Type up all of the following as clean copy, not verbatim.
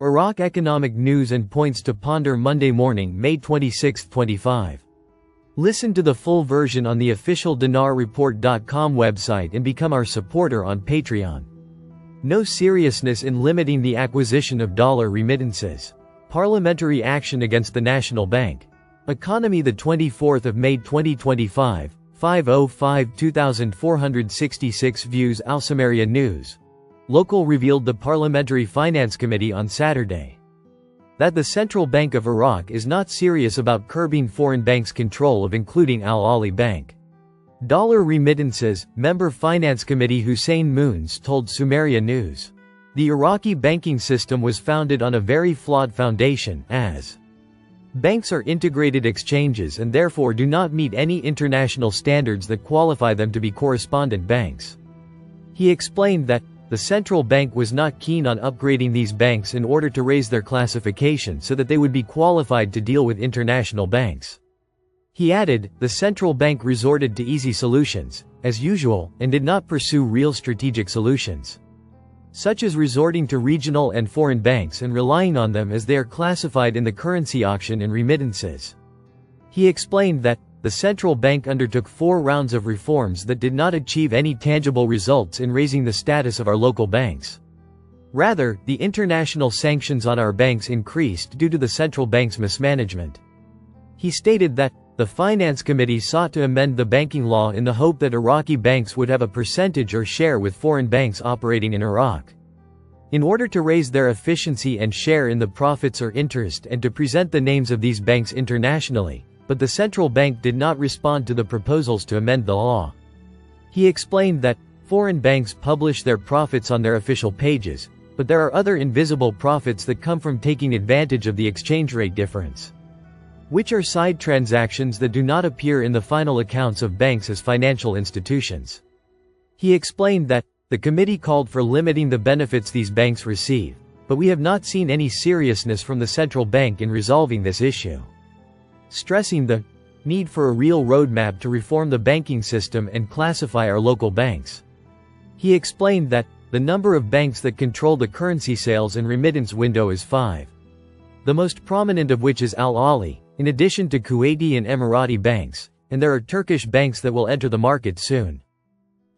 Iraq economic news and points to ponder Monday morning, May 26, 25. Listen to the full version on the official dinarreport.com website and become our supporter on Patreon. No seriousness in limiting the acquisition of dollar remittances. Parliamentary action against the National Bank. Economy, the 24th of May 2025, 5:05 2466 views Al Samaria News. Local revealed the Parliamentary Finance Committee on Saturday that the Central Bank of Iraq is not serious about curbing foreign banks' control of including Al Ahli Bank. Dollar remittances, Member Finance Committee Hussein Moons told Samaria News. The Iraqi banking system was founded on a very flawed foundation, as banks are integrated exchanges and therefore do not meet any international standards that qualify them to be correspondent banks. He explained that the central bank was not keen on upgrading these banks in order to raise their classification so that they would be qualified to deal with international banks. He added, the central bank resorted to easy solutions, as usual, and did not pursue real strategic solutions, such as resorting to regional and foreign banks and relying on them as they are classified in the currency auction and remittances. He explained that the central bank undertook 4 rounds of reforms that did not achieve any tangible results in raising the status of our local banks. Rather, the international sanctions on our banks increased due to the central bank's mismanagement. He stated that the Finance Committee sought to amend the banking law in the hope that Iraqi banks would have a percentage or share with foreign banks operating in Iraq, in order to raise their efficiency and share in the profits or interest and to present the names of these banks internationally. But the central bank did not respond to the proposals to amend the law. He explained that foreign banks publish their profits on their official pages, but there are other invisible profits that come from taking advantage of the exchange rate difference, which are side transactions that do not appear in the final accounts of banks as financial institutions. He explained that the committee called for limiting the benefits these banks receive, but we have not seen any seriousness from the central bank in resolving this issue, stressing the need for a real roadmap to reform the banking system and classify our local banks. He explained that the number of banks that control the currency sales and remittance window is 5, the most prominent of which is Al Ahli, in addition to Kuwaiti and Emirati banks, and there are Turkish banks that will enter the market soon.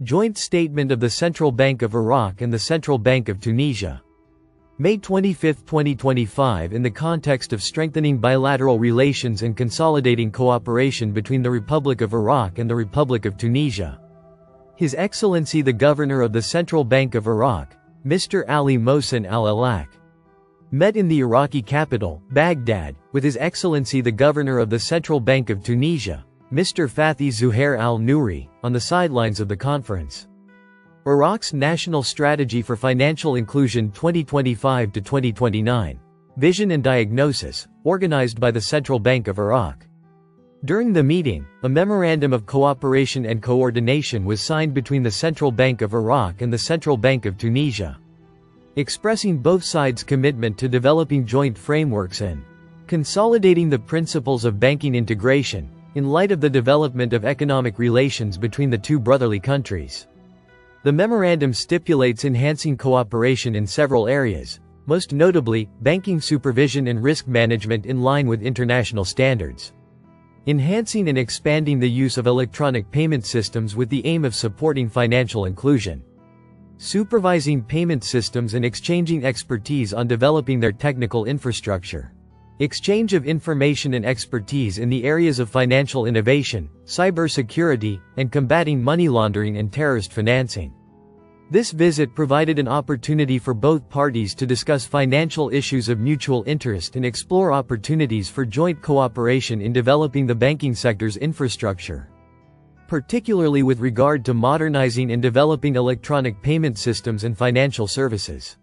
Joint statement of the Central Bank of Iraq and the Central Bank of Tunisia. May 25, 2025. In the context of strengthening bilateral relations and consolidating cooperation between the Republic of Iraq and the Republic of Tunisia, His Excellency the Governor of the Central Bank of Iraq, Mr. Ali Mohsen al-Alak, met in the Iraqi capital, Baghdad, with His Excellency the Governor of the Central Bank of Tunisia, Mr. Fathi Zuhair al-Nouri, on the sidelines of the conference. Iraq's National Strategy for Financial Inclusion 2025-2029. Vision and Diagnosis, organized by the Central Bank of Iraq. During the meeting, a memorandum of cooperation and coordination was signed between the Central Bank of Iraq and the Central Bank of Tunisia, expressing both sides' commitment to developing joint frameworks and consolidating the principles of banking integration, in light of the development of economic relations between the two brotherly countries. The memorandum stipulates enhancing cooperation in several areas, most notably, banking supervision and risk management in line with international standards, enhancing and expanding the use of electronic payment systems with the aim of supporting financial inclusion, supervising payment systems and exchanging expertise on developing their technical infrastructure, exchange of information and expertise in the areas of financial innovation, cybersecurity, and combating money laundering and terrorist financing. This visit provided an opportunity for both parties to discuss financial issues of mutual interest and explore opportunities for joint cooperation in developing the banking sector's infrastructure, particularly with regard to modernizing and developing electronic payment systems and financial services.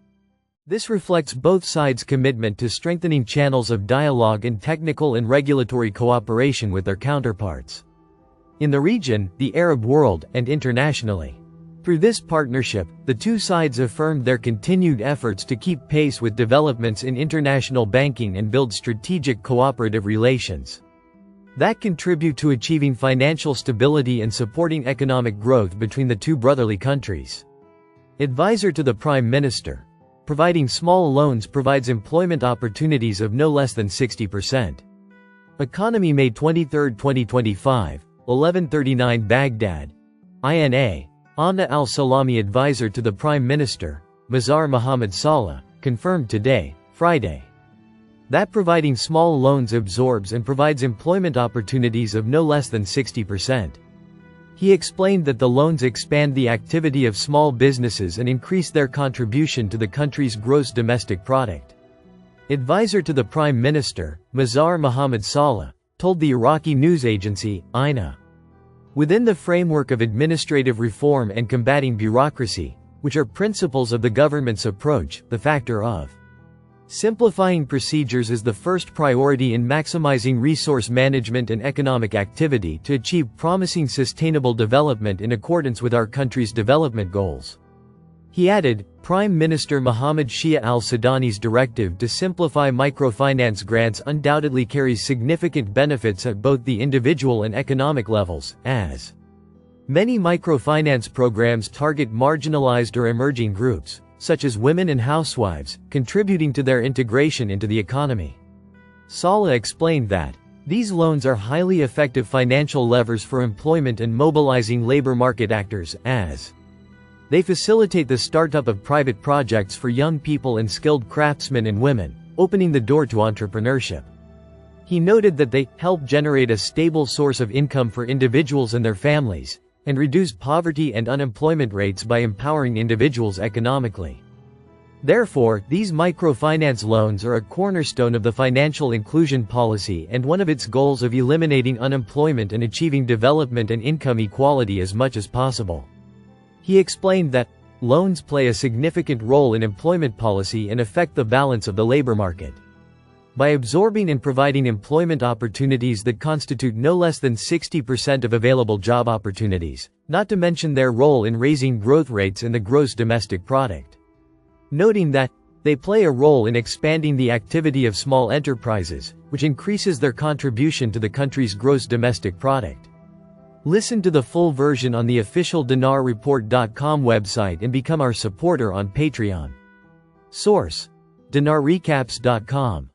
This reflects both sides' commitment to strengthening channels of dialogue and technical and regulatory cooperation with their counterparts in the region, the Arab world, and internationally. Through this partnership, the two sides affirmed their continued efforts to keep pace with developments in international banking and build strategic cooperative relations that contribute to achieving financial stability and supporting economic growth between the two brotherly countries. Advisor to the Prime Minister. providing small loans provides employment opportunities of no less than 60%. Economy May 23, 2025, 11:39 Baghdad. INA. Amna al-Salami, advisor to the Prime Minister, Mazhar Mohammed Saleh, confirmed today, Friday, that providing small loans absorbs and provides employment opportunities of no less than 60%. He explained that the loans expand the activity of small businesses and increase their contribution to the country's gross domestic product. Advisor to the Prime Minister, Mazhar Mohammed Saleh, told the Iraqi news agency, INA. Within the framework of administrative reform and combating bureaucracy, which are principles of the government's approach, the factor of simplifying procedures is the first priority in maximizing resource management and economic activity to achieve promising sustainable development in accordance with our country's development goals. He added, Prime Minister Mohammed Shia al-Sudani's directive to simplify microfinance grants undoubtedly carries significant benefits at both the individual and economic levels, as many microfinance programs target marginalized or emerging groups, such as women and housewives, contributing to their integration into the economy. Saleh explained that these loans are highly effective financial levers for employment and mobilizing labor market actors, as they facilitate the startup of private projects for young people and skilled craftsmen and women, opening the door to entrepreneurship. He noted that they help generate a stable source of income for individuals and their families, and reduce poverty and unemployment rates by empowering individuals economically. Therefore, these microfinance loans are a cornerstone of the financial inclusion policy and one of its goals of eliminating unemployment and achieving development and income equality as much as possible. He explained that loans play a significant role in employment policy and affect the balance of the labor market. By absorbing and providing employment opportunities that constitute no less than 60% of available job opportunities, not to mention their role in raising growth rates in the gross domestic product. Noting that they play a role in expanding the activity of small enterprises, which increases their contribution to the country's gross domestic product. Listen to the full version on the official dinarreport.com website and become our supporter on Patreon. Source: dinarrecaps.com